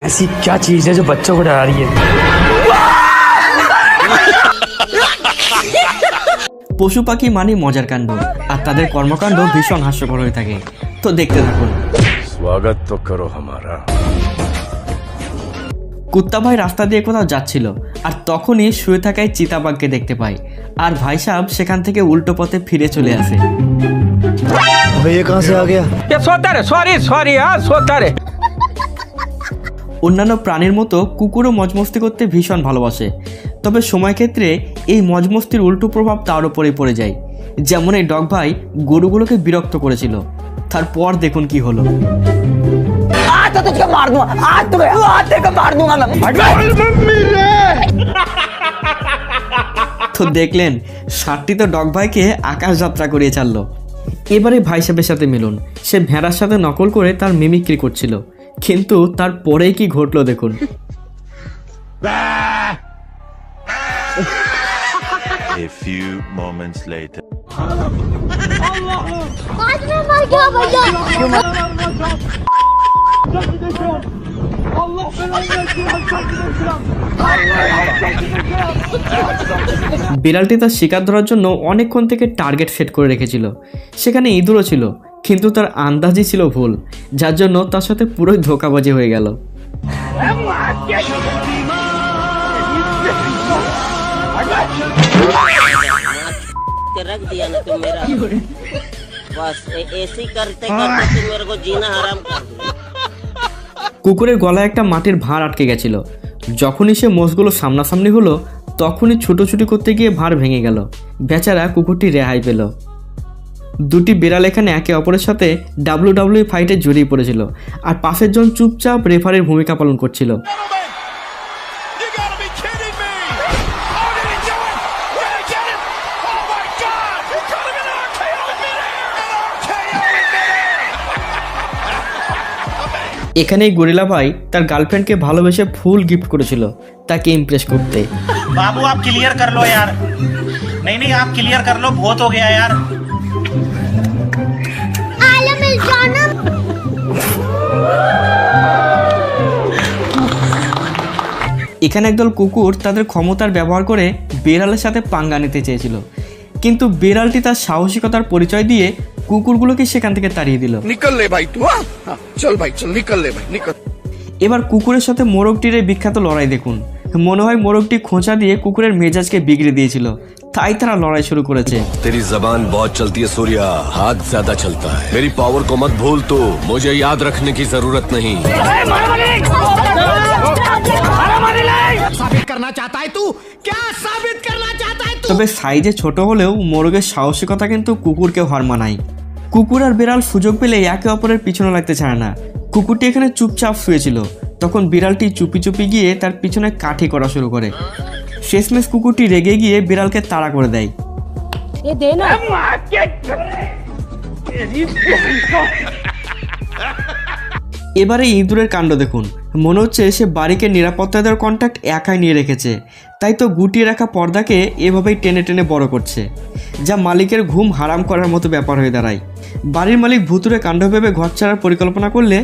ऐसी क्या चीज है जो बच्चों को डरा रही है। পশু পাখি মানে মজার কাণ্ড আর তাদের কর্মকাণ্ড ভীষণ হাস্যকর হয়ে থাকে। তো দেখতে থাকুন। स्वागत तो करो हमारा। কুত্তা ভাই রাস্তা দিয়ে কোথাও যাচ্ছিল আর তখনই শুয়ে থাকায় চিতাবাঘকে দেখতে পায় আর ভাই সাহেব সেখান থেকে উল্টো পথে ফিরে চলে আসে। ये कहाँ से आ गया? ये सोता रे, सॉरी सॉरी यार, सोता रे। অন্যান্য প্রাণীর মতো কুকুরও মজমস্তি করতে ভীষণ ভালোবাসে, তবে সময় ক্ষেত্রে এই মজমস্তির উল্টো প্রভাব তার উপরেই পড়ে যায়। যেমন এই ডগ ভাই গরুগুলোকে বিরক্ত করেছিল, তারপর দেখুন কি হলো। आज तो तुझको मार दूंगा, आज तेरे को मार दूंगा मैं। তো দেখলেন ষাটটি তো ডগ ভাইকে আকাশ যাত্রা করিয়ে ছাড়লো। এবারে ভাই সাহেবের সাথে মিলুন, সে ভেড়ার সাথে নকল করে তার মিমিক্রি করছিল, কিন্তু তার পরেই কি ঘটলো দেখুন। A few moments later. आज मैं मर गया भैया। বিড়ালটি তার শিকার ধরার জন্য অনেকক্ষণ থেকে টার্গেট সেট করে রেখেছিল। সেখানে ইঁদুরও ছিল, কিন্তু তার আন্দাজই ছিল ভুল, যার জন্য তার সাথে পুরোই ধোঁকাবাজি হয়ে গেল। रख दिया ना तुम मेरा बस ऐसे ही करते करते तुम मेरे को जीना हराम कर दिया। কুকুরের গলায় একটা মাটির ভাঁড় আটকে গেছিল। যখনই সে মোষগুলো সামনাসামনি হলো তখনই ছুটোছুটি করতে গিয়ে ভাঁড় ভেঙে গেল। বেচারা কুকুরটি রেহাই পেল। দুটি বিড়াল এখানে একে অপরের সাথে WWE ফাইটে জড়িয়ে পড়েছিল আর পাশের জন চুপচাপ রেফারির ভূমিকা পালন করছিল। এখানেই গরিলা ভাই তার গার্লফ্রেন্ডকে ভালোবেসে ফুল গিফট করেছিল তাকে ইমপ্রেস করতে। बाबू आप क्लियर कर लो यार, नहीं नहीं आप क्लियर कर लो, बहुत हो गया यार। आलम जानम। এখানে একদল কুকুর তাদের ক্ষমতার ব্যবহার করে বিড়ালের সাথে পাঙ্গা নিতে চেয়েছিল, কিন্তু বিড়ালটি তার সাহসিকতার পরিচয় দিয়ে কুকুরগুলোকে সেখান থেকে তাড়িয়ে দিল। निकल ले भाई तू, चल भाई चल, निकल ले भाई निकल। এবার কুকুরের সাথে মোরগটির এই বিখ্যাত লড়াই দেখুন। মনে হয় মোরগটি খোঁচা দিয়ে কুকুরের মেজাজকে বিগড়ে দিয়েছিল, তাই তারা লড়াই শুরু করেছে। तेरी जबान बहुत चलती है सूर्या, हाथ ज्यादा चलता है। मेरी पावर को मत भूल, तो मुझे याद रखने की जरूरत नहीं। साबित करना चाहता है तू, क्या साबित करना चाहता है तू? তবে সাইজে ছোট হলেও মোরগের সাহসিকতা কিন্তু কুকুরকে হার মানায়। কুকুর আর বিড়াল সুযোগ পেলে একে অপরের পিছনে লাগতে চায় না। কুকুরটি এখানে চুপচাপ শুয়েছিল, তখন বিড়ালটি চুপি চুপি গিয়ে তার পিছনে কাঠি করা শুরু করে। শেষমেশ কুকুরটি রেগে গিয়ে বিড়ালকে তাড়া করে দেয়। ये देना এবারে ইঁদুরের কাণ্ড দেখুন। মনে হচ্ছে সে বাড়িকে নিরাপত্তা দেওয়ার কন্ট্যাক্ট একাই নিয়ে রেখেছে, তাই তো গুটিয়ে রাখা পর্দাকে এভাবেই টেনে টেনে বড় করছে, যা মালিকের ঘুম হারাম করার মতো ব্যাপার হয়ে দাঁড়ায়। বাড়ির মালিক ভুতুরে কাণ্ড ভেবে ঘর ছাড়ার পরিকল্পনা করলে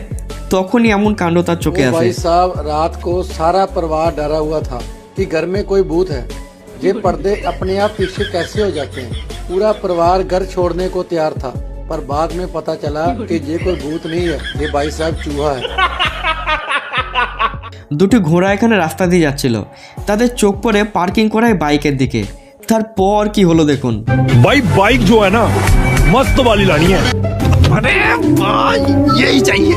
তখনই এমন কাণ্ড তার চোখে আসে। भाई साहब रात को सारा परिवार डरा हुआ था कि घर में कोई भूत है। ये पर्दे अपने आप पीछे कैसे हो जाते हैं? पूरा परिवार घर छोड़ने को तैयार था, पर बाद में पता चला कि ये कोई भूत नहीं है, ये भाई साहब चूहा है। দুটি ঘোড়া এখানে রাস্তা দিয়ে যাচ্ছিল, তাদের চোখ পড়ে পার্কিং করায় বাইকের দিকে। তারপর কি হলো দেখুন। भाई बाइक जो है ना, मस्त वाली लानी है। अरे भाई यही चाहिए।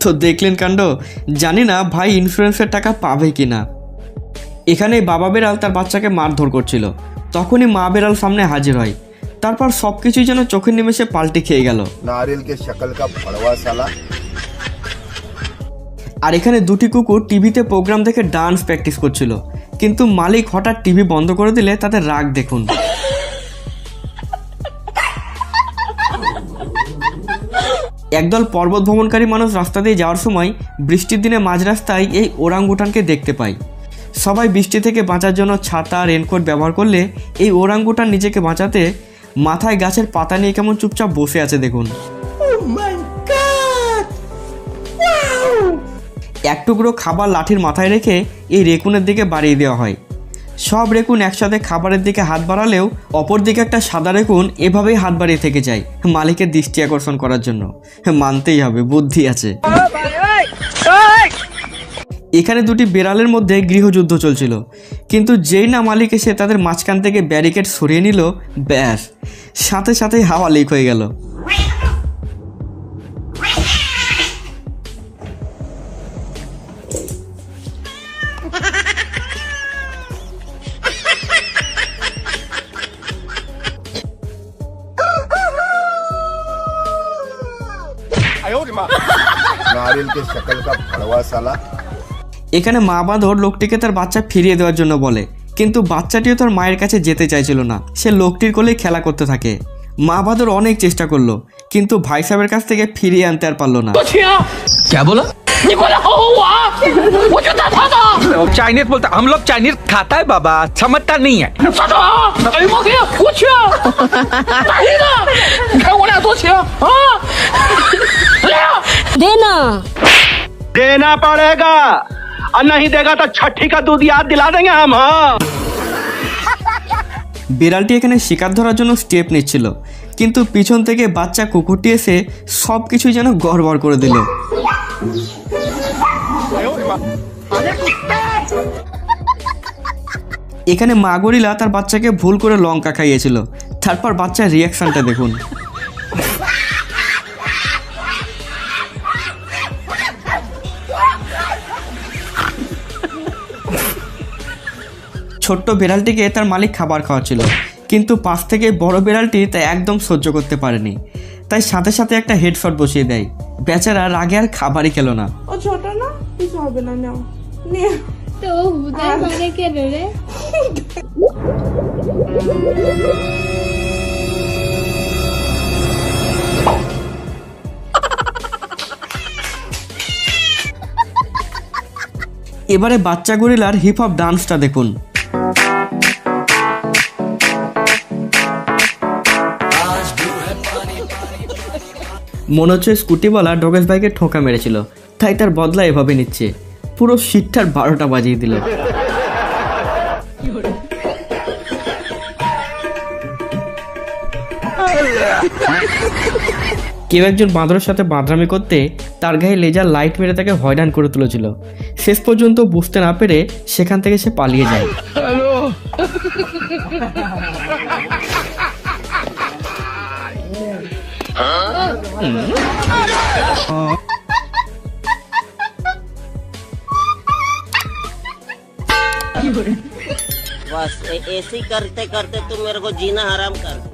তো দেখলেন কাণ্ড। জানি না ভাই ইন্স্যুরেন্সের টাকা পাবে কিনা। এখানে বাবা বেড়াল তার বাচ্চাকে মারধর করছিল, তখনই মা বেড়াল সামনে হাজির হয়। তারপর সবকিছুই যেন চোখের নিমেষে পাল্টে খেয়ে গেল। नारियल के शक्ल का फड़वा साला। আর এখানে দুটি কুকুর টিভিতে প্রোগ্রাম দেখে ডান্স প্র্যাকটিস করছিল, কিন্তু মালিক হঠাৎ টিভি বন্ধ করে দিলে তাদের রাগ দেখুন। একদল পর্বত ভ্রমণকারী মানুষ রাস্তা দিয়ে যাওয়ার সময় বৃষ্টির দিনে মাঝ রাস্তায় এই ওরাংগুটানকে দেখতে পায়। সবাই বৃষ্টি থেকে বাঁচার জন্য ছাতা রেনকোট ব্যবহার করলে এই ওরাংগুটান নিজেকে বাঁচাতে মাথায় গাছের পাতা নিয়ে কেমন চুপচাপ বসে আছে দেখুন। এক টুকরো খাবার লাঠির মাথায় রেখে এই রেকুনের দিকে বাড়িয়ে দেওয়া হয়। সব রেকুন একসাথে খাবারের দিকে হাত বাড়ালেও অপর দিকে একটা সাদা রেকুন এভাবেই হাত বাড়িয়ে থেকে যায় মালিকের দৃষ্টি আকর্ষণ করার জন্য। মানতেই হবে, বুদ্ধি আছে। এখানে দুটি বিড়ালের মধ্যে গৃহযুদ্ধ চলছিল, কিন্তু যেই না মালিক এসে তাদের মাঝখান থেকে ব্যারিকেড সরিয়ে নিল, ব্যাস সাথে সাথেই হাওয়া লিক হয়ে গেল। नारियल के शक्ल का भड़वा साला। এখানে মা বাঁদর লোকটিকে তার বাচ্চা ফিরিয়ে দেওয়ার জন্য বলে, কিন্তু বাচ্চাটিও তার মায়ের কাছে যেতে চাইছিল না। সে লোকটির কোলেই খেলা করতে থাকে। মা বাঁদর অনেক চেষ্টা করলো, কিন্তু ভাই সাহেবের কাছ থেকে ফিরিয়ে আনতে আর পারলো না। क्या बोला? चाइनीज बोलता, हम लोग चाइनीज खाता है बाबा, समझता नहीं है। देना देना पड़ेगा, और नहीं देगा तो छठी का दूध याद दिला देंगे हम। हाँ, বিড়ালটি এখানে শিকার ধরার জন্য স্টেপ নিচ্ছিল, কিন্তু পিছন থেকে বাচ্চা কুকুরটি এসে সব কিছুই যেন গড়বড় করে দিল। এখানে মা গরিলা তার বাচ্চাকে ভুল করে লঙ্কা খাইয়েছিল। তারপর বাচ্চার রিয়াকশনটা দেখুন। ছোট্ট বিড়ালটিকে তার মালিক খাবার খাওয়াচ্ছিল, কিন্তু পাশ থেকে বড় বিড়ালটি তা একদম সহ্য করতে পারেনি, তাই সাথে সাথে একটা হেডশট বসিয়ে দেয়। বেচারা রাগে আর খাবারই খেলো না। ও ছোট না, কিছু হবে না, নাও নে। तो उधर मारे के रे এবারে বাচ্চা গরিলার হিপ হপ ডান্সটা দেখুন। মনে হচ্ছে স্কুটিওয়ালা ডগেশ বাইকে ঠোকা মেরেছিল, তাই তার বদলা এভাবে নিচ্ছে। পুরো শীতটার 12টা বাজিয়ে দিল। কেউ একজন বাঁদরের সাথে বাঁদরামি করতে তার গায়ে লেজার লাইট মেরে তাকে হয়রান করে তুলেছিল। শেষ পর্যন্ত বুঝতে না পেরে সেখান থেকে সে পালিয়ে যায়। बस ऐसे ही करते करते तुम मेरे को जीना हराम कर दो।